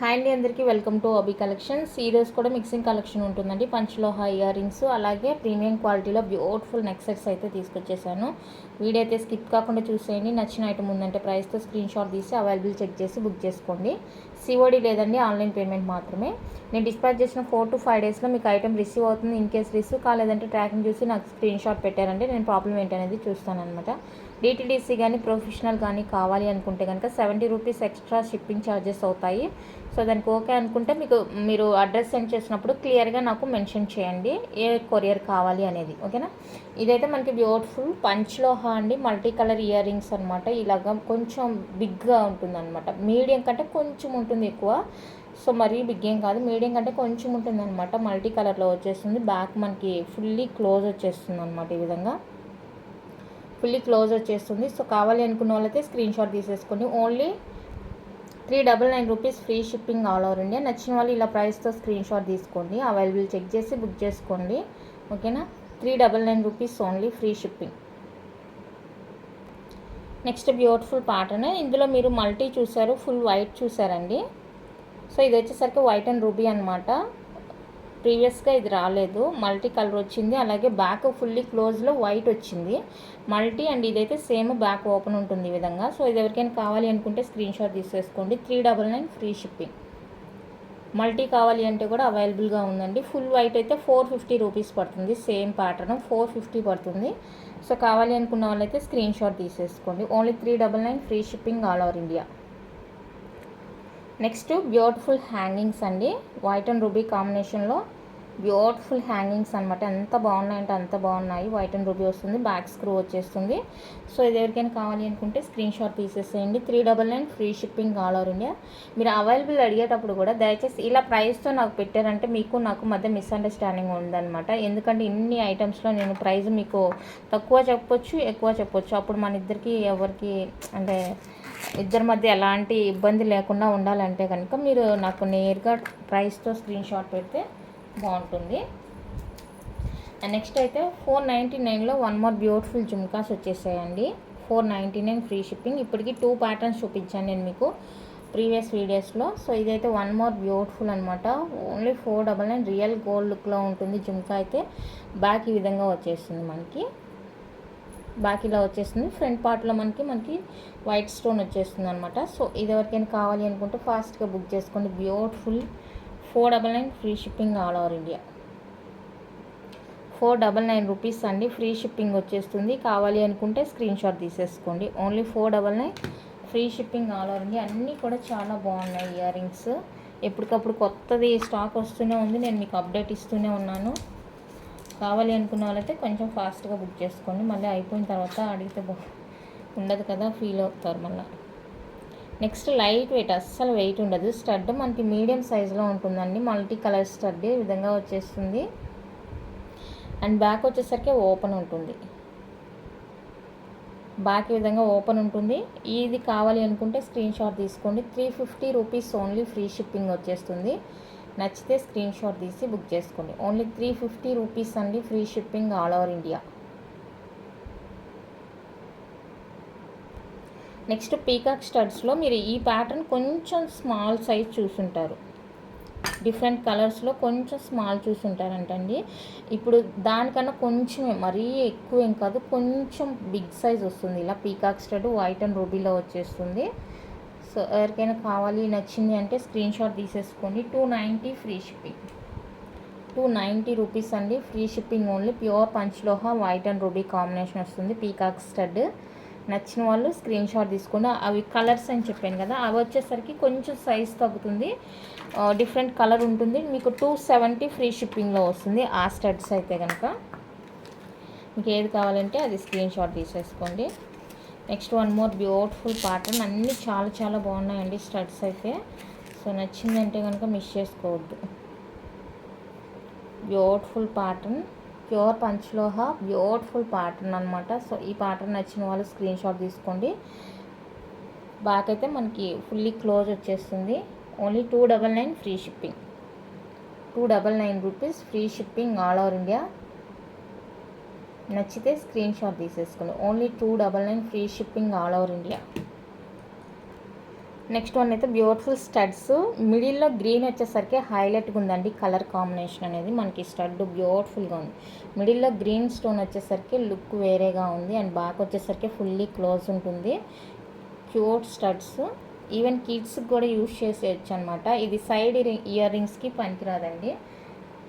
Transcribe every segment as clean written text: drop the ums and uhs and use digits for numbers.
Hi అండి, అందరికీ welcome to అబీ collections. ఈ రోజు కూడా మిక్సింగ్ కలెక్షన్ ఉంటుందండి. పంచలోహ ఇయర్ రింగ్స్ అలాగే ప్రీమియం క్వాలిటీలో బ్యూటిఫుల్ నెక్ సెట్స్ అయితే తీసుకొచ్చేసాను. వీడియో అయితే స్కిప్ కాకుండా చూసేయండి. నచ్చిన ఐటమ్ ఉందంటే ప్రైస్తో స్క్రీన్ షాట్ తీసి అవైలబుల్ చెక్ చేసి బుక్ చేసుకోండి. సిఓడి లేదండి, ఆన్లైన్ పేమెంట్ మాత్రమే. నేను డిస్పాచ్ చేసిన 4 to 5 డేస్లో మీకు ఐటమ్ రిసీవ్ అవుతుంది. ఇన్ కేస్ రిసీవ్ కాలేదంటే ట్రాకింగ్ చూసి నాకు స్క్రీన్ షాట్ పెట్టారంటే నేను ప్రాబ్లం ఏంటనేది చూస్తాను అనమాట. డిటిడిసి కానీ ప్రొఫెషనల్ కానీ కావాలి అనుకుంటే కనుక 70 రూపీస్ ఎక్స్ట్రా షిప్పింగ్ ఛార్జెస్ అవుతాయి. సో దానికి ఓకే అనుకుంటే మీరు అడ్రస్ సెండ్ చేసినప్పుడు క్లియర్గా నాకు మెన్షన్ చేయండి ఏ కొరియర్ కావాలి అనేది, ఓకేనా. ఇదైతే మనకి బ్యూటిఫుల్ పంచలోహ అండి, మల్టీ కలర్ ఇయర్ రింగ్స్ అనమాట. ఇలాగ కొంచెం బిగ్గా ఉంటుంది అనమాట. మీడియం కంటే కొంచెం ఉంటుంది ఎక్కువ. సో మరీ బిగ్ ఏం కాదు, మీడియం కంటే కొంచెం ఉంటుంది అనమాట. మల్టీ కలర్లో వచ్చేస్తుంది. బ్యాక్ మనకి ఫుల్లీ క్లోజ్ వచ్చేస్తుంది అనమాట. ఈ విధంగా ఫుల్లీ క్లోజ్ వచ్చేస్తుంది. సో కావాలి అనుకున్న వాళ్ళైతే స్క్రీన్ షాట్ తీసేసుకోండి. Only 399 rupees free shipping all over India. నచ్చిన వాళ్ళు ఇలా ప్రైస్తో స్క్రీన్ షాట్ తీసుకోండి, అవైలబుల్ చెక్ చేసి బుక్ చేసుకోండి, ఓకేనా. 399 rupees only free shipping. Next beautiful pattern. ఇందులో మీరు మల్టీ చూసారు, ఫుల్ వైట్ చూసారండి. సో ఇది వచ్చేసరికి వైట్ అండ్ రూబీ అనమాట. ప్రీవియస్గా ఇది రాలేదు, మల్టీ కలర్ వచ్చింది. అలాగే బ్యాక్ ఫుల్లీ క్లోజ్లో వైట్ వచ్చింది మల్టీ. అండ్ ఇదైతే సేమ్ బ్యాక్ ఓపెన్ ఉంటుంది ఈ విధంగా. సో ఇది ఎవరికైనా కావాలి అనుకుంటే స్క్రీన్ షాట్ తీసేసుకోండి. 399 ఫ్రీ షిప్పింగ్. మల్టీ కావాలి అంటే కూడా అవైలబుల్గా ఉందండి. ఫుల్ వైట్ అయితే 450 రూపీస్ పడుతుంది. సేమ్ ప్యాటర్న్ 450 పడుతుంది. సో కావాలి అనుకున్న వాళ్ళైతే స్క్రీన్ షాట్ తీసేసుకోండి. Only 399 free shipping all over India. Next beautiful hangings అండి, వైట్ అండ్ రూబీ కాంబినేషన్లో బ్యూటిఫుల్ హ్యాంగింగ్స్ అనమాట. ఎంత బాగున్నాయంటే అంత బాగున్నాయి. వైట్ అండ్ రూబీ వస్తుంది, బ్యాక్ స్క్రూ వచ్చేస్తుంది. సో ఇది ఎవరికైనా కావాలి అనుకుంటే స్క్రీన్ షాట్ తీసేసేయండి. 399 free shipping all over India. మీరు అవైలబుల్ అడిగేటప్పుడు కూడా దయచేసి ఇలా ప్రైస్తో నాకు పెట్టారంటే నాకు మధ్య మిస్అండర్స్టాండింగ్ ఉందన్నమాట. ఎందుకంటే ఇన్ని ఐటమ్స్లో నేను ప్రైస్ మీకు తక్కువ చెప్పొచ్చు, ఎక్కువ చెప్పొచ్చు. అప్పుడు మన ఇద్దరికి ఎవరికి అంటే ఇద్దరి మధ్య ఎలాంటి ఇబ్బంది లేకుండా ఉండాలంటే కనుక మీరు నాకు నేరుగా ప్రైస్తో స్క్రీన్ షాట్ పెడితే బాగుంటుంది. అండ్ నెక్స్ట్ అయితే 499లో వన్ మోర్ బ్యూటిఫుల్ జుమ్కాస్ వచ్చేసాయండి. 499 ఫ్రీ షిప్పింగ్. ఇప్పటికి 2 ప్యాటర్న్స్ చూపించాను నేను మీకు ప్రీవియస్ వీడియోస్లో. సో ఇదైతే వన్ మోర్ బ్యూటిఫుల్ అనమాట. ఓన్లీ 499 రియల్ గోల్డ్ లుక్లో ఉంటుంది జుమ్కా అయితే. బ్యాక్ ఈ విధంగా వచ్చేస్తుంది మనకి. బ్యాక్ ఇలా వచ్చేస్తుంది. ఫ్రంట్ పార్ట్లో మనకి వైట్ స్టోన్ వచ్చేస్తుంది అనమాట. సో ఇది ఎవరికైనా కావాలి అనుకుంటే ఫాస్ట్గా బుక్ చేసుకోండి. Beautiful 499 free shipping all over India. 499 rupees అండి, ఫ్రీ షిప్పింగ్ వచ్చేస్తుంది. కావాలి అనుకుంటే స్క్రీన్ షాట్ తీసేసుకోండి. Only 499 free shipping all over India. అన్నీ కూడా చాలా బాగున్నాయి ఇయర్ రింగ్స్. ఎప్పటికప్పుడు కొత్తది స్టాక్ వస్తూనే ఉంది, నేను మీకు అప్డేట్ ఇస్తూనే ఉన్నాను. కావాలి అనుకున్న వాళ్ళైతే కొంచెం ఫాస్ట్గా బుక్ చేసుకోండి. మళ్ళీ అయిపోయిన తర్వాత అడిగితే ఉండదు కదా, ఫీల్ అవుతారు మళ్ళీ. నెక్స్ట్ లైట్ వెయిట్, అస్సలు వెయిట్ ఉండదు. స్టడ్ మనకి మీడియం సైజులో ఉంటుందండి. మల్టీ కలర్ స్టడ్ ఈ విధంగా వచ్చేస్తుంది. అండ్ బ్యాక్ వచ్చేసరికి ఓపెన్ ఉంటుంది. బ్యాక్ ఈ విధంగా ఓపెన్ ఉంటుంది. ఇది కావాలి అనుకుంటే స్క్రీన్ షాట్ తీసుకోండి. 350 రూపీస్ ఓన్లీ ఫ్రీ షిప్పింగ్ వచ్చేస్తుంది. నచ్చితే స్క్రీన్ షాట్ తీసి బుక్ చేసుకోండి. ఓన్లీ 350 రూపీస్ అండి, free shipping all over India. Next peacock స్టడ్స్లో మీరు ఈ ప్యాటర్న్ కొంచెం స్మాల్ సైజ్ చూసుంటారు. డిఫరెంట్ కలర్స్లో కొంచెం స్మాల్ చూసుంటారంటండి. ఇప్పుడు దానికన్నా కొంచెమే, మరీ ఎక్కువ ఏం కాదు, కొంచెం బిగ్ సైజ్ వస్తుంది. ఇలా పీకాక్ స్టడ్ వైట్ అండ్ రూబీలో వచ్చేస్తుంది. సో ఎవరికైనా కావాలి నచ్చింది అంటే స్క్రీన్ షాట్ తీసేసుకోండి. 290 ఫ్రీ షిప్పింగ్. 290 రూపీస్ అండి, free shipping only. Pure panchaloha white and ruby combination వస్తుంది. Peacock stud. నచ్చిన వాళ్ళు స్క్రీన్ షాట్ తీసుకోండి. అవి కలర్స్ అని చెప్పాను కదా, అవి వచ్చేసరికి కొంచెం సైజ్ తగ్గుతుంది, డిఫరెంట్ కలర్ ఉంటుంది. మీకు 270 ఫ్రీ షిప్పింగ్లో వస్తుంది ఆ స్టడ్స్ అయితే కనుక. మీకు ఏది కావాలంటే అది స్క్రీన్ షాట్ తీసేసుకోండి. Next one more beautiful pattern. అన్నీ చాలా చాలా బాగున్నాయండి స్టడ్స్ అయితే. సో నచ్చిందంటే కనుక మిస్ చేసుకోవద్దు. Beautiful pattern, pure panchaloha beautiful pattern అనమాట. సో ఈ ప్యాటర్న్ నచ్చిన వాళ్ళు స్క్రీన్ షాట్ తీసుకోండి. బ్యాక్ అయితే మనకి ఫుల్లీ క్లోజ్ వచ్చేస్తుంది. Only 299 free shipping. 299 rupees free shipping all over India. నచ్చితే స్క్రీన్ షాట్ తీసేసుకోండి. Only 299 free shipping all over India. Next one అయితే బ్యూటిఫుల్ స్టడ్స్, మిడిల్లో గ్రీన్ వచ్చేసరికి హైలైట్గా ఉందండి. కలర్ కాంబినేషన్ అనేది మనకి స్టడ్ బ్యూటిఫుల్గా ఉంది. మిడిల్లో గ్రీన్ స్టోన్ వచ్చేసరికి లుక్ వేరేగా ఉంది. అండ్ బ్యాక్ వచ్చేసరికి ఫుల్లీ క్లోజ్ ఉంటుంది. క్యూట్ స్టడ్స్, ఈవెన్ కిడ్స్కి కూడా యూజ్ చేసేయచ్చు అనమాట. ఇది సైడ్ ఇయర్ రింగ్స్కి పనికిరాదండి.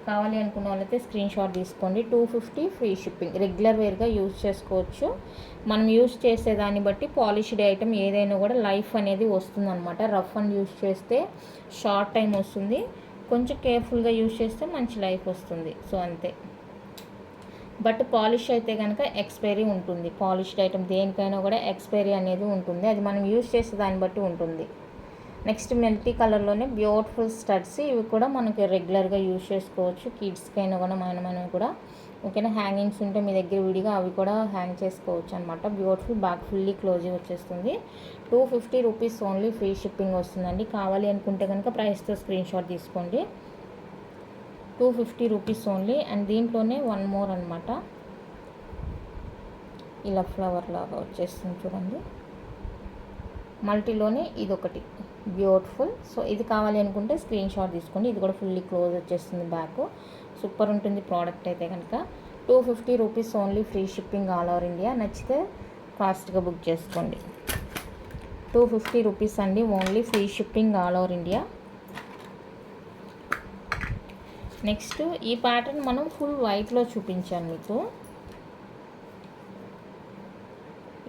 కావాలి అనుకున్న వాళ్ళైతే స్క్రీన్ షాట్ తీసుకోండి. 250 ఫ్రీ షిప్పింగ్. రెగ్యులర్ వేర్గా యూజ్ చేసుకోవచ్చు. మనం యూజ్ చేసేదాన్ని బట్టి పాలిష్డ్ ఐటమ్ ఏదైనా కూడా లైఫ్ అనేది వస్తుంది అనమాట. రఫ్ అండ్ యూజ్ చేస్తే షార్ట్ టైం వస్తుంది, కొంచెం కేర్ఫుల్గా యూజ్ చేస్తే మంచి లైఫ్ వస్తుంది. సో అంతే. బట్ పాలిష్ అయితే కనుక ఎక్స్పైరీ ఉంటుంది. పాలిష్డ్ ఐటమ్ దేనికైనా కూడా ఎక్స్పైరీ అనేది ఉంటుంది. అది మనం యూజ్ చేసే దాన్ని బట్టి ఉంటుంది. నెక్స్ట్ మల్టీ కలర్లోనే బ్యూటిఫుల్ స్టడ్స్, ఇవి కూడా మనకి రెగ్యులర్గా యూజ్ చేసుకోవచ్చు. కిడ్స్కైనా కూడా మనం కూడా ఓకేనా. హ్యాంగింగ్స్ ఉంటే మీ దగ్గర విడిగా అవి కూడా హ్యాంగ్ చేసుకోవచ్చు అనమాట. బ్యూటిఫుల్ బ్యాక్ ఫుల్లీ క్లోజ్ వచ్చేస్తుంది. 250 రూపీస్ ఓన్లీ ఫ్రీ షిప్పింగ్ వస్తుందండి. కావాలి అనుకుంటే కనుక ప్రైస్తో స్క్రీన్ షాట్ తీసుకోండి. 250 రూపీస్ ఓన్లీ. అండ్ దీంట్లోనే వన్ మోర్ అనమాట, ఇలా ఫ్లవర్ లాగా వచ్చేస్తుంది చూడండి. మల్టీలోనే ఇదొకటి బ్యూటిఫుల్. సో ఇది కావాలి అనుకుంటే స్క్రీన్ షాట్ తీసుకోండి. ఇది కూడా ఫుల్లీ క్లోజ్ వచ్చేస్తుంది. బ్యాక్ సూపర్ ఉంటుంది ప్రోడక్ట్ అయితే కనుక. 250 rupees only free shipping all over India. నచ్చితే ఫాస్ట్గా బుక్ చేసుకోండి. 250 రూపీస్ అండి only free shipping all over India. Next ఈ ప్యాటర్న్ మనం ఫుల్ వైట్లో చూపించాను మీకు.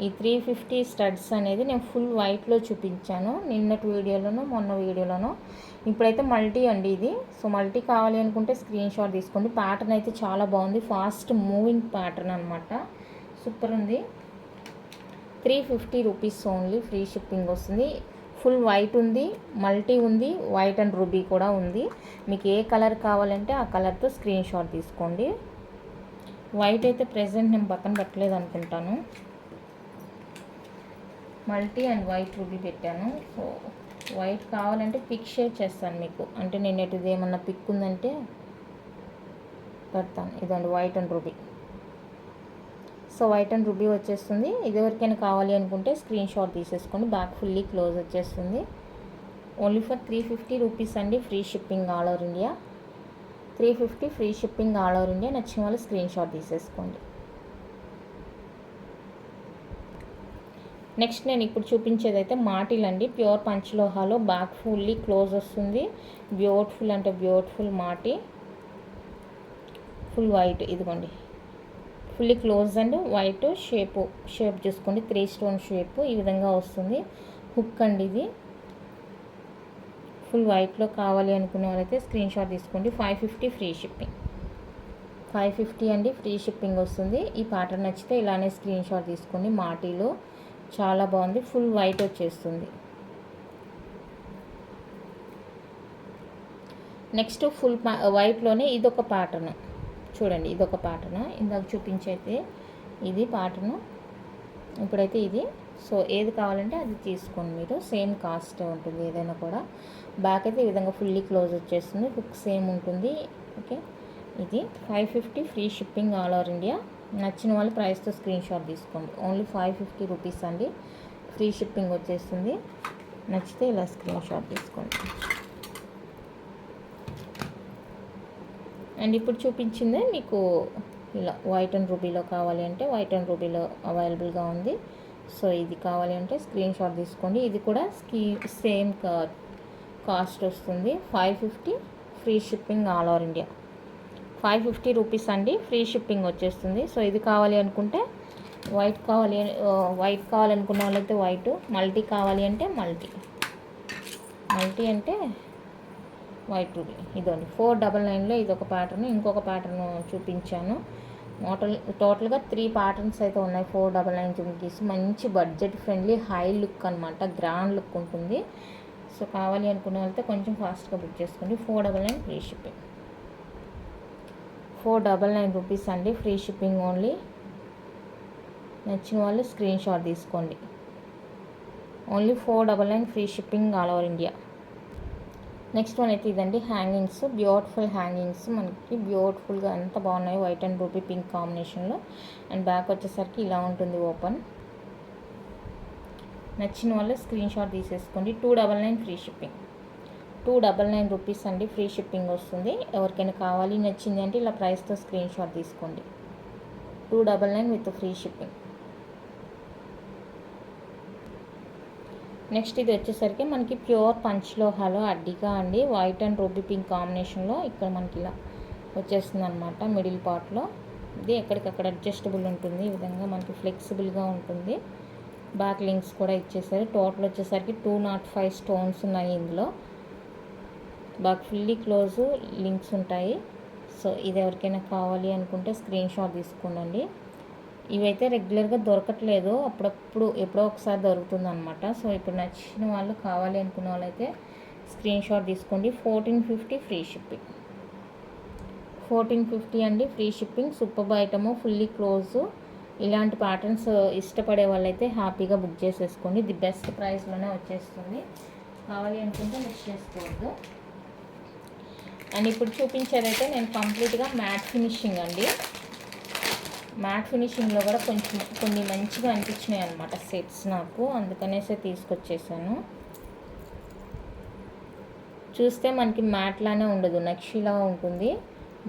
ఈ 350 స్టడ్స్ అనేది నేను ఫుల్ వైట్లో చూపించాను నిన్నటి వీడియోలోనో మొన్న వీడియోలోనో. ఇప్పుడైతే మల్టీ అండి ఇది. సో మల్టీ కావాలి అనుకుంటే స్క్రీన్ షాట్ తీసుకోండి. ప్యాటర్న్ అయితే చాలా బాగుంది, ఫాస్ట్ మూవింగ్ ప్యాటర్న్ అనమాట. సూపర్ ఉంది. 350 రూపీస్ ఓన్లీ ఫ్రీ షిప్పింగ్ వస్తుంది. ఫుల్ వైట్ ఉంది, మల్టీ ఉంది, వైట్ అండ్ రూబీ కూడా ఉంది. మీకు ఏ కలర్ కావాలంటే ఆ కలర్తో స్క్రీన్ షాట్ తీసుకోండి. వైట్ అయితే ప్రెజెంట్ నేను పక్కన పెట్టలేదు అనుకుంటాను. మల్టీ అండ్ వైట్ రూబీ పెట్టాను. సో వైట్ కావాలంటే పిక్ షేర్ చేస్తాను మీకు. అంటే నేను ఎటుది ఏమన్నా పిక్ ఉందంటే పెడతాను. ఇదండి white and ruby. So white and ruby వచ్చేస్తుంది. ఇది ఎవరికైనా కావాలి అనుకుంటే స్క్రీన్ షాట్ తీసేసుకోండి. బ్యాక్ ఫుల్లీ క్లోజ్ వచ్చేస్తుంది. ఓన్లీ ఫర్ 350 రూపీస్ అండి. Free shipping all over India. 350 free shipping all over India. నచ్చిన వాళ్ళు స్క్రీన్ షాట్ తీసేసుకోండి. నెక్స్ట్ నేను ఇప్పుడు చూపించేది అయితే మాటిల్ అండి. ప్యూర్ పంచలోహాలో బ్యాక్ ఫుల్లీ క్లోజ్ వస్తుంది. బ్యూటిఫుల్ అంటే బ్యూటిఫుల్ మాటి. ఫుల్ వైట్, ఇదిగోండి fully close and white. Shape చూసుకోండి, 3 స్టోన్ షేప్ ఈ విధంగా వస్తుంది. హుక్ అండి ఇది. ఫుల్ వైట్లో కావాలి అనుకునే వాళ్ళైతే స్క్రీన్ షాట్ తీసుకోండి. 550 ఫ్రీ షిప్పింగ్. 550 అండి ఫ్రీ షిప్పింగ్ వస్తుంది. ఈ ప్యాటర్న్ నచ్చితే ఇలానే స్క్రీన్ షాట్ తీసుకోండి. మాటిలో చాలా బాగుంది. ఫుల్ వైట్ వచ్చేస్తుంది. నెక్స్ట్ ఫుల్ వైట్లోనే ఇదొక ప్యాటర్న్ చూడండి. ఇదొక ప్యాటర్న్. ఇందాక చూపించైతే ఇది ప్యాటర్న్, ఇప్పుడైతే ఇది. సో ఏది కావాలంటే అది తీసుకోండి మీరు. సేమ్ కాస్ట్ ఉంటుంది ఏదైనా కూడా. బ్యాక్ అయితే ఈ విధంగా ఫుల్లీ క్లోజ్ వచ్చేస్తుంది. హుక్ సేమ్ ఉంటుంది. ఓకే, ఇది 550 free shipping all over India. నచ్చిన వాళ్ళు ప్రైస్తో స్క్రీన్ షాట్ తీసుకోండి. ఓన్లీ 550 రూపీస్ అండి. ఫ్రీ షిప్పింగ్ వచ్చేస్తుంది. నచ్చితే ఇలా స్క్రీన్ షాట్ తీసుకోండి. అండ్ ఇప్పుడు చూపించిందే మీకు ఇలా వైట్ అండ్ రూబీలో కావాలి అంటే వైట్ అండ్ రూబీలో అవైలబుల్గా ఉంది. సో ఇది కావాలి అంటే స్క్రీన్ షాట్ తీసుకోండి. ఇది కూడా సేమ్ కాస్ట్ వస్తుంది. 550 free shipping all over India. 550 rupees అండి ఫ్రీ షిప్పింగ్ వచ్చేస్తుంది. సో ఇది కావాలి అనుకుంటే వైట్ కావాలనుకున్న వాళ్ళైతే వైట్, మల్టీ కావాలి అంటే మల్టీ అంటే వైట్ రూబీ. ఇదండి 499లో ఇదొక ప్యాటర్న్. ఇంకొక ప్యాటర్న్ చూపించాను. టోటల్గా 3 ప్యాటర్న్స్ అయితే ఉన్నాయి. 499 జుమ్కీస్. మంచి బడ్జెట్ ఫ్రెండ్లీ హై లుక్ అనమాట, గ్రాండ్ లుక్ ఉంటుంది. సో కావాలి అనుకున్న వాళ్ళతో కొంచెం ఫాస్ట్గా బుక్ చేసుకోండి. 499 ఫ్రీ షిప్పింగ్. 499 రూపీస్ అండి ఫ్రీ షిప్పింగ్ ఓన్లీ. నచ్చిన వాళ్ళు స్క్రీన్ షాట్ తీసుకోండి. Only 499 free shipping all over India. Next one అయితే ఇదండి హ్యాంగింగ్స్. బ్యూటిఫుల్ హ్యాంగింగ్స్ మనకి బ్యూటిఫుల్గా ఎంత బాగున్నాయి. వైట్ అండ్ రూబీ పింక్ కాంబినేషన్లో. అండ్ బ్యాక్ వచ్చేసరికి ఇలా ఉంటుంది ఓపెన్. నచ్చిన వాళ్ళు స్క్రీన్ షాట్ తీసేసుకోండి. 299 ఫ్రీ షిప్పింగ్. 299 రూపీస్ అండి, ఫ్రీ షిప్పింగ్ వస్తుంది. ఎవరికైనా కావాలి నచ్చింది అంటే ఇలా ప్రైస్తో స్క్రీన్ షాట్ తీసుకోండి. 299 విత్ ఫ్రీ షిప్పింగ్. నెక్స్ట్ ఇది వచ్చేసరికి మనకి ప్యూర్ పంచలోహాలో అడ్డిగా అండి, వైట్ అండ్ రూబీ పింక్ కాంబినేషన్లో ఇక్కడ మనకి ఇలా వచ్చేస్తుంది అనమాట. మిడిల్ పార్ట్లో ఇది ఎక్కడికక్కడ అడ్జస్టబుల్ ఉంటుంది. ఈ విధంగా మనకి ఫ్లెక్సిబుల్గా ఉంటుంది. బ్యాక్ లింక్స్ కూడా ఇచ్చేసారు. టోటల్ వచ్చేసరికి 205 స్టోన్స్ ఉన్నాయి ఇందులో. బ్యాక్ ఫుల్లీ క్లోజ్ లింక్స్ ఉంటాయి. సో ఇది ఎవరికైనా కావాలి అనుకుంటే స్క్రీన్ షాట్ తీసుకోండి. ఇవైతే రెగ్యులర్గా దొరకట్లేదు, అప్పుడప్పుడు ఎప్పుడో ఒకసారి దొరుకుతుంది అనమాట. సో ఇప్పుడు నచ్చిన వాళ్ళు కావాలి అనుకున్న వాళ్ళైతే స్క్రీన్ షాట్ తీసుకోండి. 1450 ఫ్రీ షిప్పింగ్. 1450 అండి, free shipping. Super item, fully close. ఇలాంటి ప్యాటర్న్స్ ఇష్టపడే వాళ్ళైతే హ్యాపీగా బుక్ చేసేసుకోండి. ది బెస్ట్ ప్రైస్లోనే వచ్చేస్తుంది. కావాలి అనుకుంటే మిస్ చేసుకోవద్దు. అండ్ ఇప్పుడు చూపించేదైతే నేను కంప్లీట్గా మ్యాట్ ఫినిషింగ్ అండి. మ్యాట్ ఫినిషింగ్లో కూడా కొన్ని మంచిగా అనిపించినాయి అనమాట సెట్స్ నాకు, అందుకనేసే తీసుకొచ్చేసాను. చూస్తే మనకి మ్యాట్ లానే ఉండదు, నక్షిలా ఉంటుంది.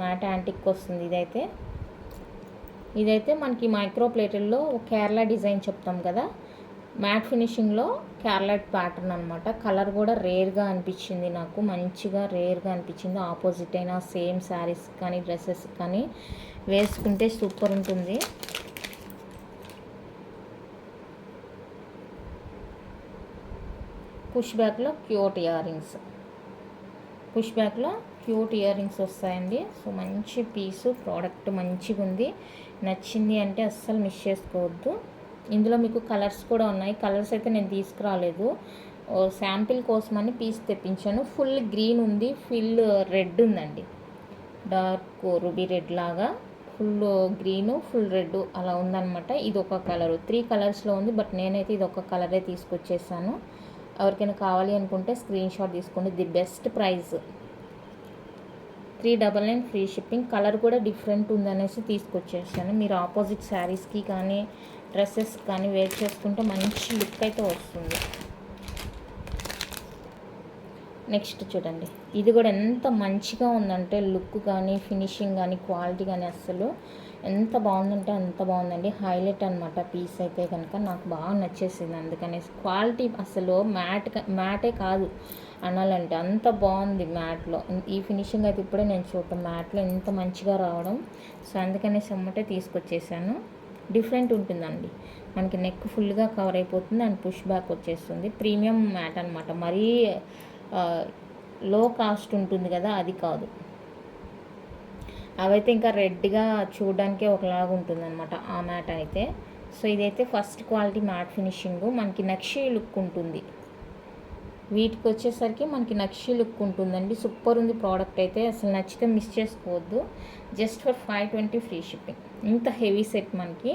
మ్యాట్ యాంటిక్ వస్తుంది. ఇదైతే మనకి మైక్రో ప్లేటల్లో కేరళ డిజైన్ చెప్తాం కదా, మ్యాట్ ఫినిషింగ్లో కేరళ ప్యాటర్న్ అనమాట. కలర్ కూడా రేర్గా అనిపించింది నాకు, మంచిగా రేర్గా అనిపించింది. ఆపోజిట్ అయినా సేమ్ శారీస్ కానీ డ్రెస్సెస్ కానీ వేసుకుంటే సూపర్ ఉంటుంది. పుష్ బ్యాక్లో cute ear rings, cute ear rings వస్తాయండి. సో మంచి పీసు, ప్రోడక్ట్ మంచిగా ఉంది. నచ్చింది అంటే అస్సలు మిస్ చేసుకోవద్దు. ఇందులో మీకు కలర్స్ కూడా ఉన్నాయి. కలర్స్ అయితే నేను తీసుకురాలేదు, శాంపిల్ కోసమని పీస్ తెప్పించాను. ఫుల్ గ్రీన్ ఉంది, ఫుల్ రెడ్ ఉందండి, డార్క్ రూబీ రెడ్ లాగా. ఫుల్ గ్రీను, ఫుల్ రెడ్ అలా ఉందన్నమాట. ఇది ఒక కలరు, 3 కలర్స్లో ఉంది. బట్ నేనైతే ఇది ఒక కలరే తీసుకొచ్చేసాను. ఎవరికైనా కావాలి అనుకుంటే స్క్రీన్ షాట్ తీసుకోండి. The best price. 399 free shipping. Colour కూడా డిఫరెంట్ ఉందనేసి తీసుకొచ్చేసాను. మీరు ఆపోజిట్ శారీస్కి కానీ డ్రెస్సెస్ కానీ వేర్ చేసుకుంటే మంచి లుక్ అయితే వస్తుంది. నెక్స్ట్ చూడండి, ఇది కూడా ఎంత మంచిగా ఉందంటే లుక్ కానీ ఫినిషింగ్ కానీ క్వాలిటీ కానీ అస్సలు ఎంత బాగుందంటే అంత బాగుందండి. హైలైట్ అనమాట పీస్ అయితే కనుక నాకు బాగా నచ్చేసింది. అందుకనే క్వాలిటీ అసలు మ్యాటే కాదు అనాలంటే, అంత బాగుంది మ్యాట్లో. ఈ ఫినిషింగ్ అయితే ఇప్పుడే నేను చూడటం, మ్యాట్లో ఎంత మంచిగా రావడం. సో అందుకనే సమ్మటే తీసుకొచ్చేసాను. డిఫరెంట్ ఉంటుందండి, మనకి నెక్ ఫుల్గా కవర్ అయిపోతుంది అండ్ పుష్ బ్యాక్ వచ్చేస్తుంది. ప్రీమియం మ్యాట్ అనమాట, మరీ లో కాస్ట్ ఉంటుంది కదా అది కాదు. అవైతే ఇంకా రెడ్గా చూడడానికే ఒకలాగా ఉంటుంది అనమాట ఆ మ్యాట్ అయితే. సో ఇదైతే ఫస్ట్ క్వాలిటీ మ్యాట్ ఫినిషింగ్, మనకి నక్షి లుక్ ఉంటుంది. వీటికి వచ్చేసరికి మనకి నక్షి లుక్ ఉంటుందండి. సూపర్ ఉంది ప్రోడక్ట్ అయితే, అసలు నచ్చితే మిస్ చేసుకోవద్దు. Just for 520 free shipping. ఇంత హెవీ సెట్ మనకి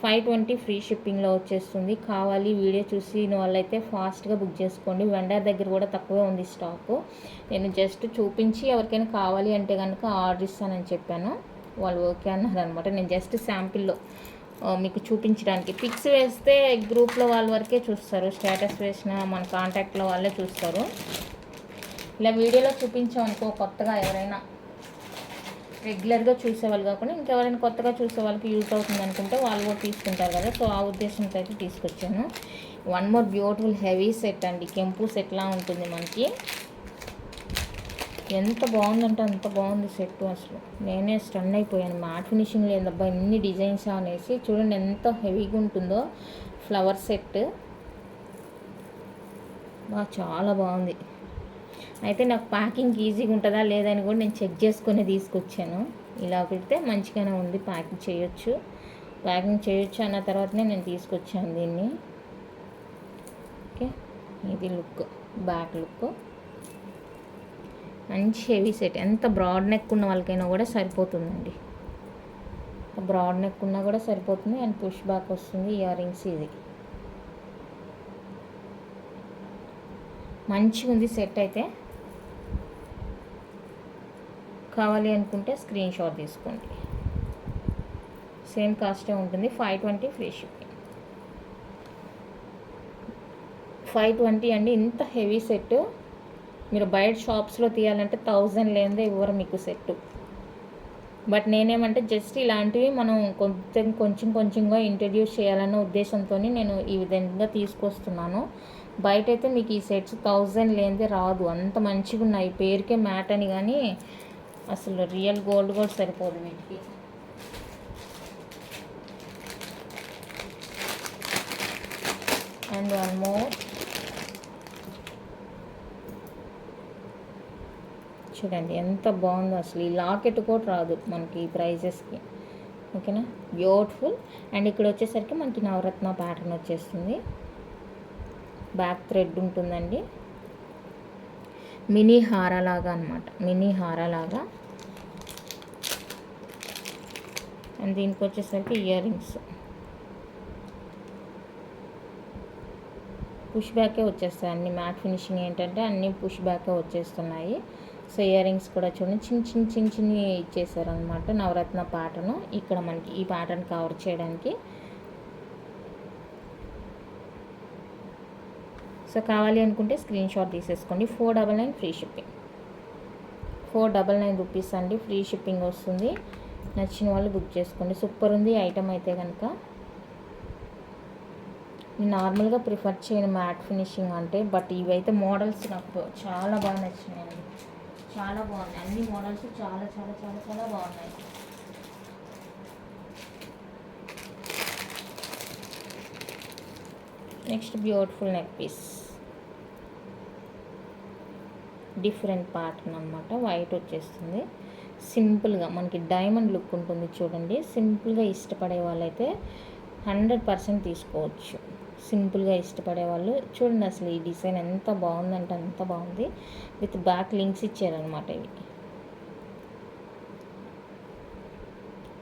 520 ఫ్రీ షిప్పింగ్లో వచ్చేస్తుంది. కావాలి వీడియో చూసిన వాళ్ళైతే ఫాస్ట్గా బుక్ చేసుకోండి. వెండర్ దగ్గర కూడా తక్కువే ఉంది స్టాకు. నేను జస్ట్ చూపించి ఎవరికైనా కావాలి అంటే కనుక ఆర్డర్ ఇస్తానని చెప్పాను, వాళ్ళు ఓకే అన్నారనమాట. నేను జస్ట్ శాంపిల్లో మీకు చూపించడానికి. పిక్స్ వేస్తే గ్రూప్లో వాళ్ళ వరకే చూస్తారు, స్టేటస్ వేసిన మన కాంటాక్ట్లో వాళ్ళే చూస్తారు. ఇలా వీడియోలో చూపించామనుకో, కొత్తగా ఎవరైనా రెగ్యులర్గా చూసేవాళ్ళు కాకుండా ఇంకెవరైనా కొత్తగా చూసే వాళ్ళకి యూజ్ అవుతుంది అనుకుంటే వాళ్ళు కూడా తీసుకుంటారు కదా. సో ఆ ఉద్దేశంతో అయితే తీసుకొచ్చాను. One more beautiful heavy set అండి, కెంపు సెట్లా ఉంటుంది మనకి. ఎంత బాగుందంటే అంత బాగుంది సెట్, అసలు నేనే స్టన్ అయిపోయాను. మ్యాట్ ఫినిషింగ్ లేదబ్బా ఎన్ని డిజైన్స్ అనేసి. చూడండి ఎంత హెవీగా ఉంటుందో ఫ్లవర్ సెట్, చాలా బాగుంది. అయితే నాకు ప్యాకింగ్ ఈజీగా ఉంటుందా లేదని కూడా నేను చెక్ చేసుకుని తీసుకొచ్చాను. ఇలా పెడితే మంచిగానే ఉంది, ప్యాకింగ్ చేయొచ్చు అన్న తర్వాతనే నేను తీసుకొచ్చాను దీన్ని. ఓకే, ఇది లుక్, బ్యాక్ లుక్ మంచి హెవీ సెట్. ఎంత బ్రాడ్ నెక్ ఉన్న వాళ్ళకైనా కూడా సరిపోతుందండి, బ్రాడ్ నెక్ ఉన్నా కూడా సరిపోతుంది. అండ్ పుష్ బ్యాక్ వస్తుంది. ఇయర్ రింగ్స్ ఇది మంచిగా ఉంది సెట్ అయితే. కావాలి అనుకుంటే స్క్రీన్ షాట్ తీసుకోండి. సేమ్ కాస్టే ఉంటుంది, 520 ఫ్రీ షిప్పింగ్. 520 అండి. ఇంత హెవీ సెట్ మీరు బయట షాప్స్లో తీయాలంటే 1000 లేనిదే ఇవ్వరు మీకు సెట్టు. బట్ నేనేమంటే జస్ట్ ఇలాంటివి మనం కొంచెంగా ఇంట్రడ్యూస్ చేయాలన్న ఉద్దేశంతో నేను ఈ విధంగా తీసుకొస్తున్నాను. బయట అయితే మీకు ఈ సెట్స్ 1000 లేనిదే రాదు. అంత మంచిగా ఉన్నాయి. పేరుకే మ్యాట్ అని, కానీ అసలు రియల్ గోల్డ్ కూడా సరిపోదు వీటికి. అండ్ వన్ మోర్, చూడండి ఎంత బాగుందో. అసలు ఈ లాకెట్ కూడా రాదు మనకి ఈ ప్రైజెస్కి. ఓకేనా, బ్యూటిఫుల్. అండ్ ఇక్కడ వచ్చేసరికి మనకి నవరత్న ప్యాటర్న్ వచ్చేస్తుంది. బ్యాక్ థ్రెడ్ ఉంటుందండి, మినీ హారాలాగా అనమాట, మినీ హారాలాగా. అండ్ దీనికి వచ్చేసరికి ఇయర్ రింగ్స్ పుష్ బ్యాకే వచ్చేస్తాయి అన్ని. మ్యాట్ ఫినిషింగ్ ఏంటంటే అన్నీ పుష్ బ్యాకే వచ్చేస్తున్నాయి. సో ఇయర్ రింగ్స్ కూడా చూడండి చిన్ని ఇచ్చేసారు అనమాట. నవరత్న ప్యాటర్న్ ఇక్కడ మనకి ఈ ప్యాటర్న్ కవర్ చేయడానికి. సో కావాలి అనుకుంటే స్క్రీన్ షాట్ తీసేసుకోండి. 499 ఫ్రీ షిప్పింగ్, 499 రూపీస్ అండి, ఫ్రీ షిప్పింగ్ వస్తుంది. నచ్చిన వాళ్ళు బుక్ చేసుకోండి. సూపర్ ఉంది ఐటమ్ అయితే కనుక. నేను నార్మల్గా ప్రిఫర్ చేయను మ్యాట్ ఫినిషింగ్ అంటే, బట్ ఇవైతే మోడల్స్ నాకు చాలా బాగా నచ్చినాయండి. చాలా బాగున్నాయి అన్ని మోడల్స్, చాలా చాలా చాలా చాలా బాగున్నాయి. Next beautiful neck piece, different pattern అనమాట. వైట్ వచ్చేస్తుంది. సింపుల్గా మనకి డైమండ్ లుక్ ఉంటుంది చూడండి. సింపుల్గా ఇష్టపడే వాళ్ళైతే 100% తీసుకోవచ్చు. సింపుల్గా ఇష్టపడే వాళ్ళు చూడండి. అసలు ఈ డిజైన్ ఎంత బాగుందంటే అంత బాగుంది. విత్ బ్యాక్ లింక్స్ ఇచ్చారనమాట. ఇవి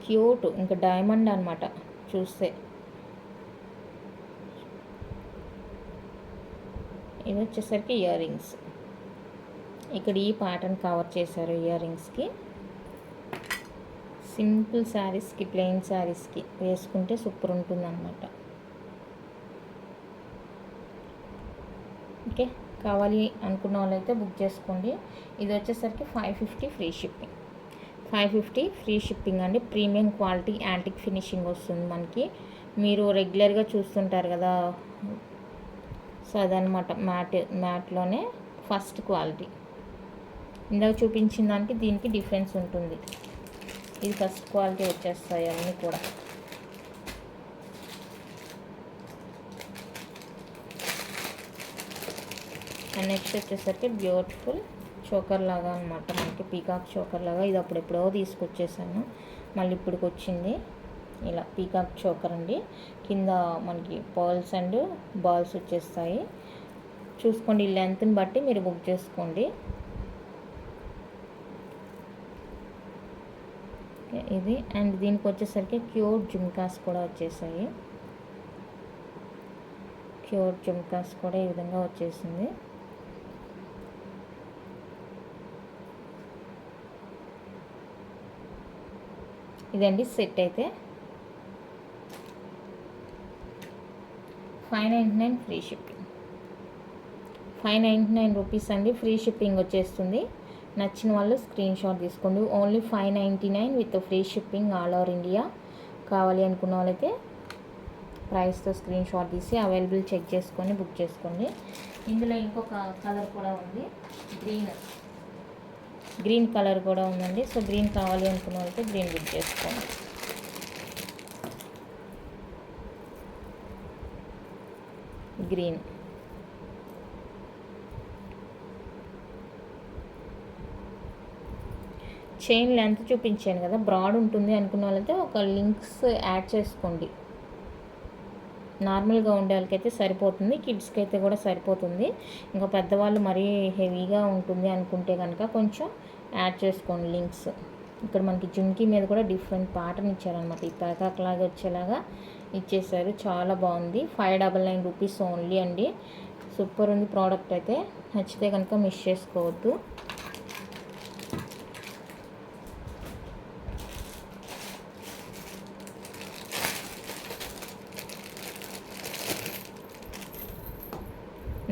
క్యూట్, ఇంకా డైమండ్ అనమాట చూస్తే. ఇది వచ్చేసరికి ఇయర్ రింగ్స్. ఇక్కడ ఈ ప్యాటర్న్ కవర్ చేశారు ఇయర్ రింగ్స్కి. సింపుల్ శారీస్కి, ప్లెయిన్ శారీస్కి వేసుకుంటే సూపర్ ఉంటుంది అన్నమాట. ఓకే, కావాలి అనుకున్న వాళ్ళైతే బుక్ చేసుకోండి. ఇది వచ్చేసరికి 550 ఫ్రీ షిప్పింగ్, 550 ఫ్రీ షిప్పింగ్ అండి. ప్రీమియం క్వాలిటీ యాంటిక్ ఫినిషింగ్ వస్తుంది మనకి. మీరు రెగ్యులర్గా చూస్తుంటారు కదా, సో అదనమాట. మ్యాట్లోనే ఫస్ట్ క్వాలిటీ. ఇందాక చూపించిన దానికి దీనికి డిఫరెన్స్ ఉంటుంది. ఇది ఫస్ట్ క్వాలిటీ వచ్చేస్తాయి అన్నీ కూడా. అండ్ నెక్స్ట్ వచ్చేసరికి బ్యూటిఫుల్ చోకర్ లాగా అనమాట మనకి, పీకాక్ చోకర్ లాగా. ఇది అప్పుడెప్పుడో తీసుకొచ్చేసాను, మళ్ళీ ఇప్పటికి వచ్చింది. ఇలా పీకాక్ చోకర్ అండి. కింద మనకి పర్ల్స్ అండ్ బాల్స్ వచ్చేస్తాయి. చూసుకోండి, ఈ లెంత్ని బట్టి మీరు బుక్ చేసుకోండి. ఇది అండ్ దీనికి వచ్చేసరికి క్యూట్ జుమ్కాస్ కూడా వచ్చేసాయి. క్యూట్ జుమ్కాస్ కూడా ఈ విధంగా వచ్చేసింది. ఇదండి సెట్ అయితే 599 ఫ్రీ షిప్పింగ్, 599 రూపీస్ అండి. ఫ్రీ షిప్పింగ్ వచ్చేస్తుంది. నచ్చిన వాళ్ళు స్క్రీన్ షాట్ తీసుకోండి. Only 599 with free shipping all over India. కావాలి అనుకున్న వాళ్ళైతే ప్రైస్తో స్క్రీన్ షాట్ తీసి అవైలబుల్ చెక్ చేసుకొని బుక్ చేసుకోండి. ఇందులో ఇంకొక కలర్ కూడా ఉంది, గ్రీన్ కలర్ కూడా ఉందండి. సో గ్రీన్ కావాలి అనుకున్న వాళ్ళైతే గ్రీన్ బుక్ చేసుకోండి. గ్రీన్ చైన్ లెంత్ చూపించాను కదా, బ్రాడ్ ఉంటుంది అనుకున్న వాళ్ళైతే ఒక లింక్స్ యాడ్ చేసుకోండి. నార్మల్గా ఉండే వాళ్ళకైతే సరిపోతుంది, కిడ్స్కి అయితే కూడా సరిపోతుంది. ఇంకా పెద్దవాళ్ళు మరీ హెవీగా ఉంటుంది అనుకుంటే కనుక కొంచెం యాడ్ చేసుకోండి లింక్స్. ఇక్కడ మనకి జుమ్కీ మీద కూడా డిఫరెంట్ ప్యాటర్న్ ఇచ్చారనమాట. ఈ ప్యాకాక్ లాగా వచ్చేలాగా ఇచ్చేసారు. చాలా బాగుంది. 599 రూపీస్ ఓన్లీ అండి. సూపర్ ఉంది ప్రోడక్ట్ అయితే. నచ్చితే కనుక మిస్ చేసుకోవద్దు.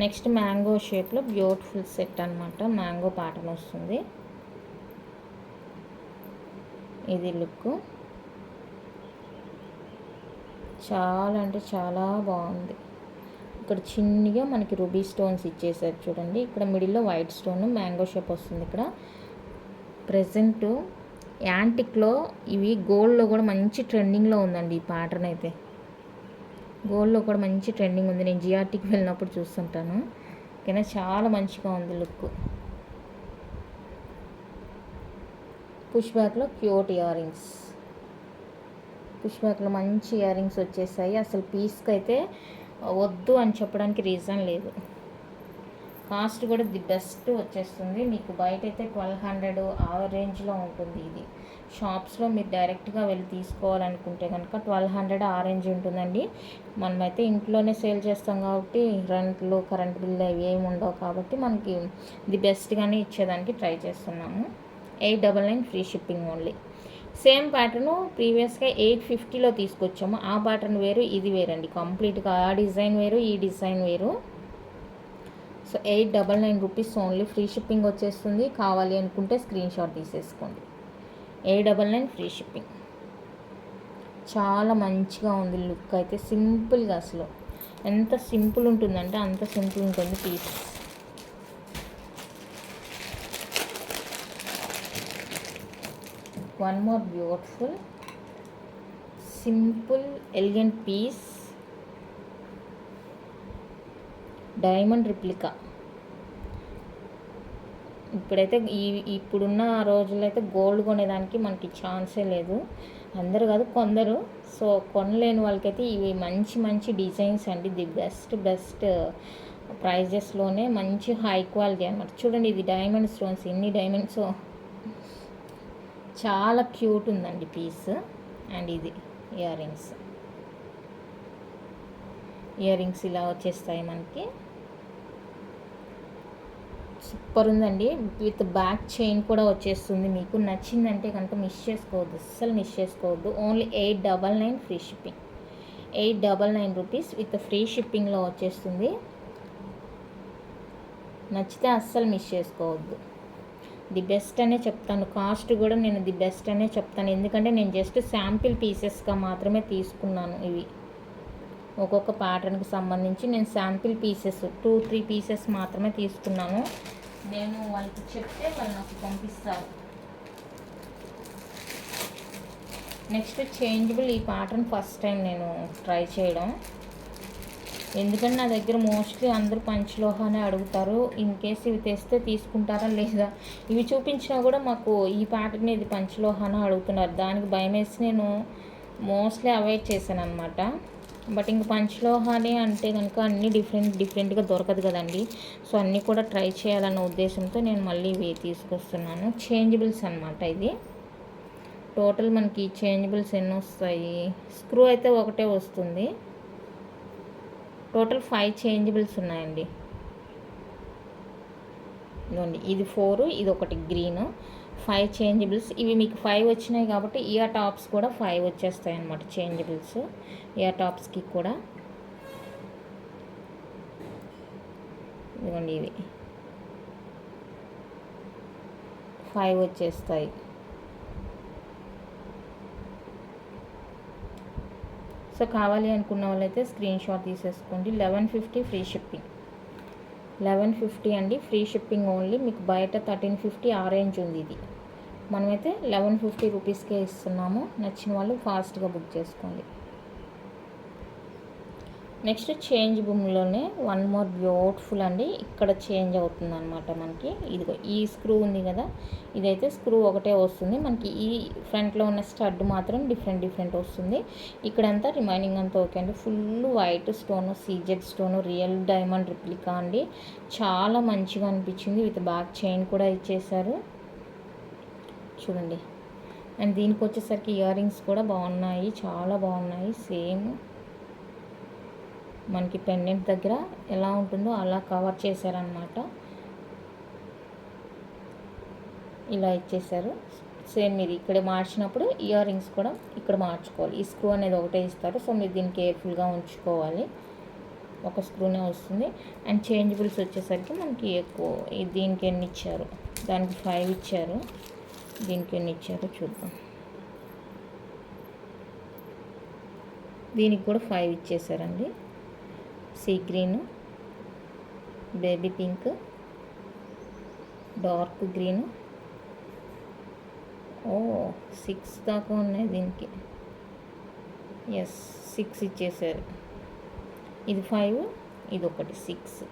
నెక్స్ట్ మ్యాంగో షేప్లో బ్యూటిఫుల్ సెట్ అనమాట. మ్యాంగో ప్యాటర్న్ వస్తుంది. ఇది లుక్ చాలా అంటే చాలా బాగుంది. ఇక్కడ చిన్నగా మనకి రూబీ స్టోన్స్ ఇచ్చేసారు చూడండి. ఇక్కడ మిడిల్లో వైట్ స్టోన్ మ్యాంగో షేప్ వస్తుంది. ఇక్కడ ప్రెజెంట్ యాంటిక్లో ఇవి గోల్డ్లో కూడా మంచి ట్రెండింగ్లో ఉందండి. ఈ ప్యాటర్న్ అయితే గోల్డ్లో కూడా మంచి ట్రెండింగ్ ఉంది. నేను జిఆర్టీకి వెళ్ళినప్పుడు చూస్తుంటాను. ఓకేనా, చాలా మంచిగా ఉంది లుక్. పుష్ బ్యాక్లో క్యూట్ ఇయర్ రింగ్స్, పుష్ బ్యాక్లో మంచి ఇయర్ రింగ్స్ వచ్చేసాయి. అసలు పీస్కి అయితే వద్దు అని చెప్పడానికి రీజన్ లేదు. కాస్ట్ కూడా ది బెస్ట్ వచ్చేస్తుంది మీకు. బయట అయితే 1200 ఆ రేంజ్లో ఉంటుంది. ఇది షాప్స్లో మీరు డైరెక్ట్గా వెళ్ళి తీసుకోవాలనుకుంటే కనుక 1200 ఆ రేంజ్ ఉంటుందండి. మనమైతే ఇంట్లోనే సేల్ చేస్తాం కాబట్టి రెంట్లు కరెంట్ బిల్ అవి ఏమి ఉండవు కాబట్టి మనకి ది బెస్ట్గానే ఇచ్చేదానికి ట్రై చేస్తున్నాము. 899 free shipping only. Same pattern ప్రీవియస్గా 850లో తీసుకొచ్చాము. ఆ ప్యాటర్న్ వేరు, ఇది వేరండి. కంప్లీట్గా ఆ డిజైన్ వేరు, ఈ డిజైన్ వేరు. So 899 rupees only. Free shipping వచ్చేస్తుంది. కావాలి అనుకుంటే స్క్రీన్ షాట్ తీసేసుకోండి. 899 ఫ్రీ షిప్పింగ్. చాలా మంచిగా ఉంది లుక్ అయితే. సింపుల్గా అసలు ఎంత సింపుల్ ఉంటుందంటే అంత సింపుల్ ఉంటుంది piece. One more beautiful simple elegant piece, diamond replica. ఇప్పుడైతే ఇప్పుడున్న రోజుల్లో అయితే గోల్డ్ కొనేదానికి మనకి ఛాన్సే లేదు. అందరు కాదు, కొందరు. సో కొనలేని వాళ్ళకైతే ఇవి మంచి మంచి డిజైన్స్ అండి. ది బెస్ట్ ప్రైజెస్లోనే మంచి హై క్వాలిటీ అనమాట. చూడండి, ఇది డైమండ్ స్టోన్స్, ఎన్ని డైమండ్స్, చాలా క్యూట్ ఉందండి పీస్. అండ్ ఇది ఇయర్ రింగ్స్ ఇలా వచ్చేస్తాయి మనకి. సూపర్ ఉందండి. విత్ బ్యాక్ చైన్ కూడా వచ్చేస్తుంది. మీకు నచ్చిందంటే కనుక మిస్ చేసుకోవద్దు, అస్సలు మిస్ చేసుకోవద్దు. Only 899 free shipping. 899 rupees with free షిప్పింగ్లో వచ్చేస్తుంది. నచ్చితే అస్సలు మిస్ చేసుకోవద్దు. ది బెస్ట్ అనే చెప్తాను. కాస్ట్ కూడా నేను ది బెస్ట్ అనే చెప్తాను. ఎందుకంటే నేను జస్ట్ శాంపిల్ పీసెస్గా మాత్రమే తీసుకున్నాను. ఇవి ఒక్కొక్క ప్యాటర్న్కి సంబంధించి నేను శాంపిల్ పీసెస్ 2-3 పీసెస్ మాత్రమే తీసుకున్నాను. నేను వాళ్ళకి చెప్తే వాళ్ళు నాకు పంపిస్తారు. Next changeable. ఈ ప్యాటర్న్ ఫస్ట్ టైం నేను ట్రై చేయడం. ఎందుకంటే నా దగ్గర మోస్ట్లీ అందరూ పంచలోహానే అడుగుతారు. ఇన్ కేస్ ఇవి తెస్తే తీసుకుంటారా లేదా. ఇవి చూపించినా కూడా మాకు ఈ ప్యాటర్న్ ఇది పంచలోహానే అడుగుతున్నారు. దానికి భయం వేసి నేను మోస్ట్లీ అవాయిడ్ చేశాను అనమాట. బట్ ఇంక పంచలోహాని అంటే కనుక అన్నీ డిఫరెంట్గా దొరకదు కదండి. సో అన్నీ కూడా ట్రై చేయాలన్న ఉద్దేశంతో నేను మళ్ళీ ఇవి తీసుకొస్తున్నాను. చేంజబుల్స్ అనమాట. ఇది టోటల్ మనకి చేంజబుల్స్ ఎన్ని వస్తాయి, స్క్రూ అయితే ఒకటే వస్తుంది. టోటల్ 5 చేంజబుల్స్ ఉన్నాయండి. ఇదిగోండి, ఇది 4, ఇది ఒకటి గ్రీన్. 5 చేంజబుల్స్. ఇవి మీకు 5 వచ్చినాయి కాబట్టి ఇయర్ టాప్స్ కూడా 5 వచ్చేస్తాయి అన్నమాట. చేంజబుల్స్ ఇయర్ టాప్స్కి కూడా. ఇదిగోండి, ఇవి 5 వచ్చేస్తాయి. సో కావాలి అనుకున్న వాళ్ళైతే స్క్రీన్ షాట్ తీసేసుకోండి. 1150 ఫ్రీ షిప్పింగ్. 1150 అండి, ఫ్రీ షిప్పింగ్ ఓన్లీ. మీకు బయట 1350 ఆ రేంజ్ ఉంది. ఇది మనమైతే 1150 రూపీస్కే ఇస్తున్నాము. నచ్చిన వాళ్ళు ఫాస్ట్గా బుక్ చేసుకోండి. నెక్స్ట్ చేంజ్ బూమ్లోనే వన్ మోర్ బ్యూటిఫుల్ అండి. ఇక్కడ చేంజ్ అవుతుంది అనమాట మనకి. ఇదిగో ఈ స్క్రూ ఉంది కదా, ఇదైతే స్క్రూ ఒకటే వస్తుంది మనకి. ఈ ఫ్రంట్లో ఉన్న స్టడ్ మాత్రం డిఫరెంట్ వస్తుంది. ఇక్కడంతా రిమైనింగ్ అంతా ఓకే అండి. Full white stone, CZ stone, real diamond replica అండి. చాలా మంచిగా అనిపించింది. విత్ బ్యాక్ చైన్ కూడా ఇచ్చేసారు చూడండి. అండ్ దీనికి వచ్చేసరికి ఇయర్ రింగ్స్ కూడా బాగున్నాయి, చాలా బాగున్నాయి. సేమ్ మనకి పెండెంట్ దగ్గర ఎలా ఉంటుందో అలా కవర్ చేశారనమాట. ఇలా ఇచ్చేసారు. సేమ్ మీరు ఇక్కడ మార్చినప్పుడు ఇయర్ రింగ్స్ కూడా ఇక్కడ మార్చుకోవాలి. ఈ స్క్రూ అనేది ఒకటే ఇస్తారు. సో మీరు దీన్ని కేర్ఫుల్గా ఉంచుకోవాలి. ఒక స్క్రూనే వస్తుంది. అండ్ చేంజబుల్స్ వచ్చేసరికి మనకి ఎక్కువ. దీనికి ఎన్ని ఇచ్చారు, దానికి 5 ఇచ్చారు, దీనికి ఎన్ని ఇచ్చారో చూద్దాం. దీనికి కూడా 5 ఇచ్చేసారండి. Sea green, baby pink, dark green. 6 దాకా ఉన్నాయి దీనికి. 6 ఇచ్చేసారు. ఇది 5, ఇది ఒకటి 6.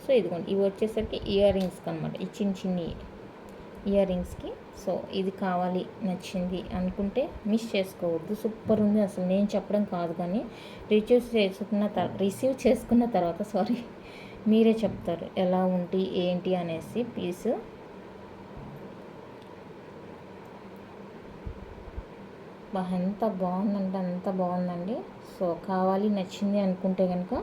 సో ఇదిగోండి, ఇవి వచ్చేసరికి ఇయర్ రింగ్స్కి అనమాట. ఈ చిన్న ఇయర్ రింగ్స్కి. సో ఇది కావాలి, నచ్చింది అనుకుంటే మిస్ చేసుకోవద్దు. సూపర్ ఉంది అసలు. నేను చెప్పడం కాదు కానీ రిసీవ్ చేసుకున్న తర్వాత మీరే చెప్తారు ఎలా ఉంటి ఏంటి అనేసి. పీస్ ఎంత బాగుందంటే అంత బాగుందండి. సో కావాలి, నచ్చింది అనుకుంటే కనుక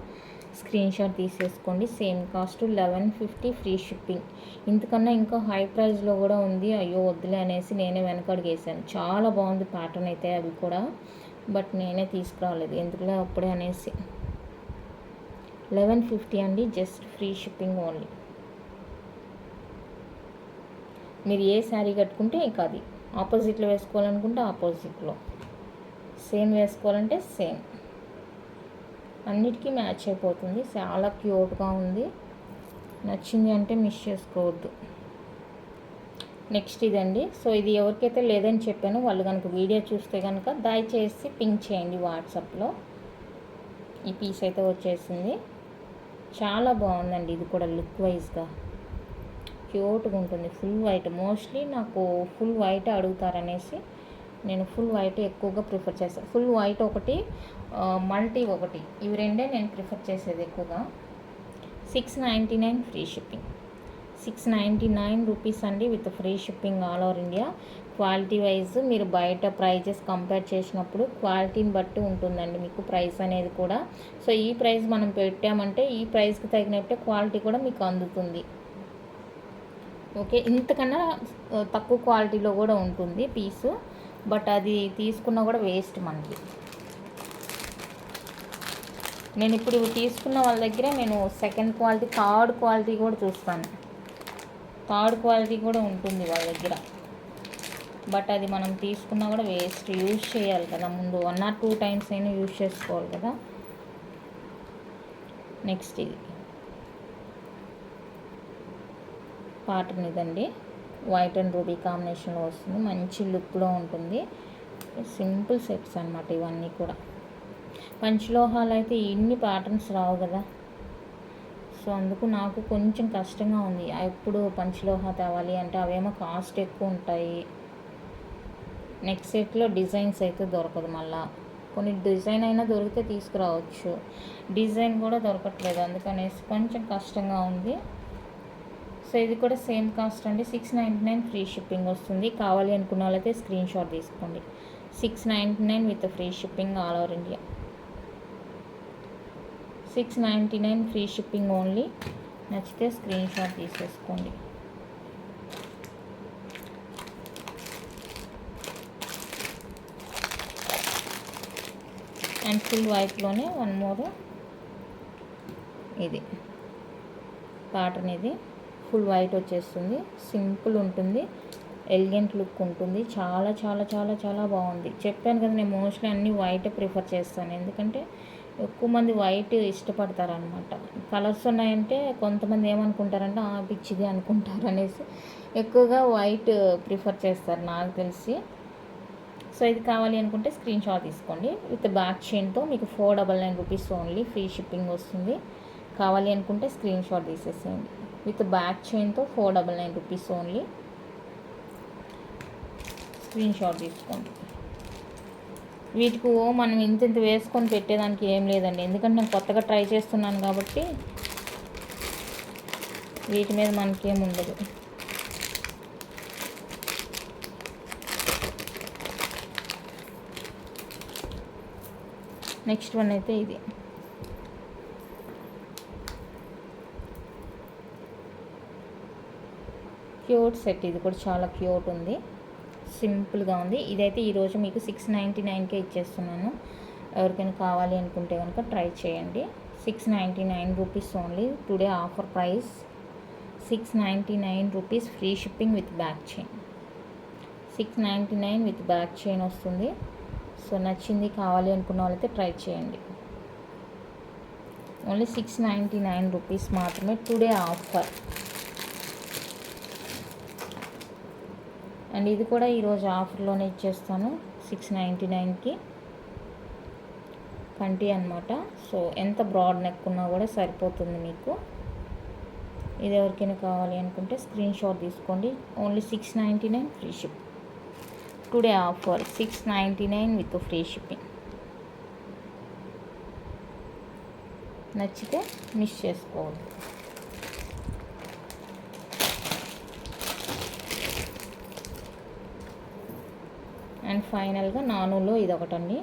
స్క్రీన్ షాట్ తీసేసుకోండి. Same cost 1150 free shipping. ఇంతకన్నా ఇంకా హై ప్రైస్లో కూడా ఉంది. అయ్యో వద్దులే అనేసి నేనే వెనకడుగేసాను. చాలా బాగుంది ప్యాటర్న్ అయితే అవి కూడా, బట్ నేనే తీసుకురాలేదు ఎందుకులే అప్పుడే అనేసి. 1150 అండి, జస్ట్ ఫ్రీ షిప్పింగ్ ఓన్లీ. మీరు ఏ శారీ కట్టుకుంటే ఇంకా అది ఆపోజిట్లో వేసుకోవాలనుకుంటే ఆపోజిట్లో, సేమ్ వేసుకోవాలంటే సేమ్, అన్నిటికీ మ్యాచ్ అయిపోతుంది. చాలా క్యూట్గా ఉంది. నచ్చింది అంటే మిస్ చేసుకోవద్దు. నెక్స్ట్ ఇదండి. సో ఇది ఎవరికైతే లేదని చెప్పానో వాళ్ళు కనుక వీడియో చూస్తే కనుక దయచేసి పింక్ చేయండి వాట్సాప్లో. ఈ పీస్ అయితే వచ్చేసింది. చాలా బాగుందండి. ఇది కూడా లుక్ వైజ్గా క్యూట్గా ఉంటుంది. ఫుల్ వైట్, మోస్ట్లీ నాకు ఫుల్ వైట్ అడుగుతారనేసి నేను ఫుల్ వైట్ ఎక్కువగా ప్రిఫర్ చేస్తాను. ఫుల్ వైట్ ఒకటి, మల్టీ ఒకటి, ఇవి రెండే నేను ప్రిఫర్ చేసేది ఎక్కువగా. 699 ఫ్రీ షిప్పింగ్. 699 రూపీస్ అండి with free shipping all over India. Quality wise మీరు బయట ప్రైజెస్ కంపేర్ చేసినప్పుడు క్వాలిటీని బట్టి ఉంటుందండి మీకు ప్రైస్ అనేది కూడా. సో ఈ ప్రైస్ మనం పెట్టామంటే ఈ ప్రైస్కి తగినట్టే క్వాలిటీ కూడా మీకు అందుతుంది. ఓకే, ఇంతకన్నా తక్కువ క్వాలిటీలో కూడా ఉంటుంది పీసు, బట్ అది తీసుకున్నా కూడా వేస్ట్ మనకి. నేను ఇప్పుడు తీసుకున్న వాళ్ళ దగ్గర నేను సెకండ్ క్వాలిటీ, థర్డ్ క్వాలిటీ కూడా చూస్తాను. థర్డ్ క్వాలిటీ కూడా ఉంటుంది వాళ్ళ దగ్గర, బట్ అది మనం తీసుకున్నా కూడా వేస్ట్. యూజ్ చేయాలి కదా ముందు, 1 or 2 times అయినా యూజ్ చేసుకోవాలి కదా. నెక్స్ట్ ఇది ప్యాటర్న్ ఇదండి. వైట్ అండ్ రూబీ కాంబినేషన్లో వస్తుంది. మంచి లుక్లో ఉంటుంది. సింపుల్ సెట్స్ అనమాట ఇవన్నీ కూడా. పంచలోహాలు అయితే ఇన్ని ప్యాటర్న్స్ రావు కదా. సో అందుకు నాకు కొంచెం కష్టంగా ఉంది. ఎప్పుడు పంచలోహ తేవాలి అంటే అవేమో కాస్ట్ ఎక్కువ ఉంటాయి. నెక్స్ట్ సెట్లో డిజైన్స్ అయితే దొరకదు. మళ్ళీ కొన్ని డిజైన్ అయినా దొరికితే తీసుకురావచ్చు, డిజైన్ కూడా దొరకట్లేదు, అందుకనేసి కొంచెం కష్టంగా ఉంది. సో ఇది కూడా సేమ్ కాస్ట్ అండి. 699 ఫ్రీ షిప్పింగ్ వస్తుంది. కావాలి అనుకున్న వాళ్ళైతే స్క్రీన్ షాట్ తీసుకోండి. 699 with free shipping all over India. 699 free shipping only. నచ్చితే స్క్రీన్ షాట్ తీసేసుకోండి. అండ్ ఫుల్ వైట్లోనే వన్ మోర్ ఇది ప్యాటర్న్. ఇది ఫుల్ వైట్ వచ్చేస్తుంది. సింపుల్ ఉంటుంది, ఎలిగెంట్ లుక్ ఉంటుంది. చాలా చాలా చాలా చాలా బాగుంది. చెప్పాను కదా నేను మోస్ట్లీ అన్నీ వైట్ ప్రిఫర్ చేస్తాను, ఎందుకంటే ఎక్కువ మంది వైట్ ఇష్టపడతారనమాట. కలర్స్ ఉన్నాయంటే కొంతమంది ఏమనుకుంటారంటే పిచ్చిది అనుకుంటారు అనేసి ఎక్కువగా వైట్ ప్రిఫర్ చేస్తారు నాకు తెలిసి. సో ఇది కావాలి అనుకుంటే స్క్రీన్ షాట్ తీసుకోండి. విత్ బ్యాక్ చైన్తో మీకు 499 రూపీస్ ఓన్లీ ఫ్రీ షిప్పింగ్ వస్తుంది. కావాలి అనుకుంటే స్క్రీన్ షాట్ తీసేసేయండి. విత్ బ్యాక్ చైన్తో 499 రూపీస్ ఓన్లీ. స్క్రీన్ షాట్ తీసుకోండి. వీటికి మనం ఇంత వేసుకొని పెట్టేదానికి ఏం లేదండి, ఎందుకంటే నేను కొత్తగా ట్రై చేస్తున్నాను కాబట్టి వీటి మీద మనకేం ఉండదు. నెక్స్ట్ వన్ అయితే ఇది క్యూట్ సెట్. ఇది కూడా చాలా క్యూట్ ఉంది, సింపుల్గా ఉంది. ఇదైతే ఈరోజు మీకు 699కే ఇచ్చేస్తున్నాను. ఎవరికైనా కావాలి అనుకుంటే కనుక ట్రై చేయండి. 699 rupees only. Today offer price 699 rupees, free shipping with back chain. 699 with back chain వస్తుంది. సో నచ్చింది కావాలి అనుకున్న వాళ్ళైతే ట్రై చేయండి. ఓన్లీ 699 రూపీస్ మాత్రమే టుడే ఆఫర్. అండ్ ఇది కూడా ఈరోజు ఆఫర్లోనే ఇచ్చేస్తాను 699కి. కంటి అనమాట. సో ఎంత బ్రాడ్ నెక్ ఉన్నా కూడా సరిపోతుంది మీకు. ఇది ఎవరికైనా కావాలి అనుకుంటే స్క్రీన్ షాట్ తీసుకోండి. Only 699 free ship. Today offer 699 with free shipping. నచ్చితే మిస్ చేసుకోవద్దు. అండ్ ఫైనల్గా నానులో ఇది ఒకటండి,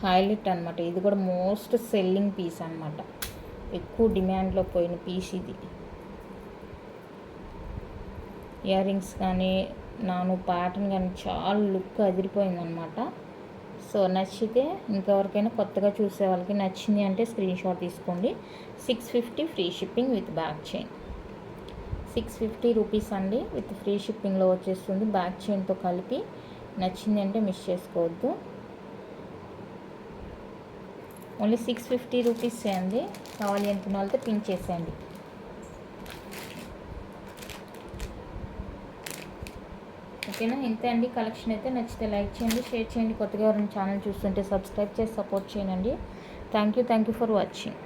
హైలైట్ అనమాట. ఇది కూడా మోస్ట్ సెల్లింగ్ పీస్ అనమాట. ఎక్కువ డిమాండ్లో పోయిన పీస్ ఇది. ఇయర్ రింగ్స్ కానీ నాను ప్యాటర్న్ కానీ చాలా లుక్ అదిరిపోయిందనమాట. సో నచ్చితే ఇంకెవరికైనా కొత్తగా చూసే వాళ్ళకి నచ్చింది అంటే స్క్రీన్ షాట్ తీసుకోండి. 650 free shipping with back chain. 650 rupees అండి, విత్ ఫ్రీ షిప్పింగ్లో వచ్చేస్తుంది బ్యాక్ చైన్తో కలిపి. నచ్చింది అంటే మిస్ చేసుకోవద్దు. ఓన్లీ 650 రూపీస్ అండి. కావాలి అనుకున్న వాళ్ళతో పిన్ చేసేయండి. ఓకేనా, ఇంతే అండి కలెక్షన్ అయితే. నచ్చితే లైక్ చేయండి, షేర్ చేయండి. కొత్తగా ఎవరైనా ఛానల్ చూస్తుంటే సబ్స్క్రైబ్ చేసి సపోర్ట్ చేయండి. Thank you for watching.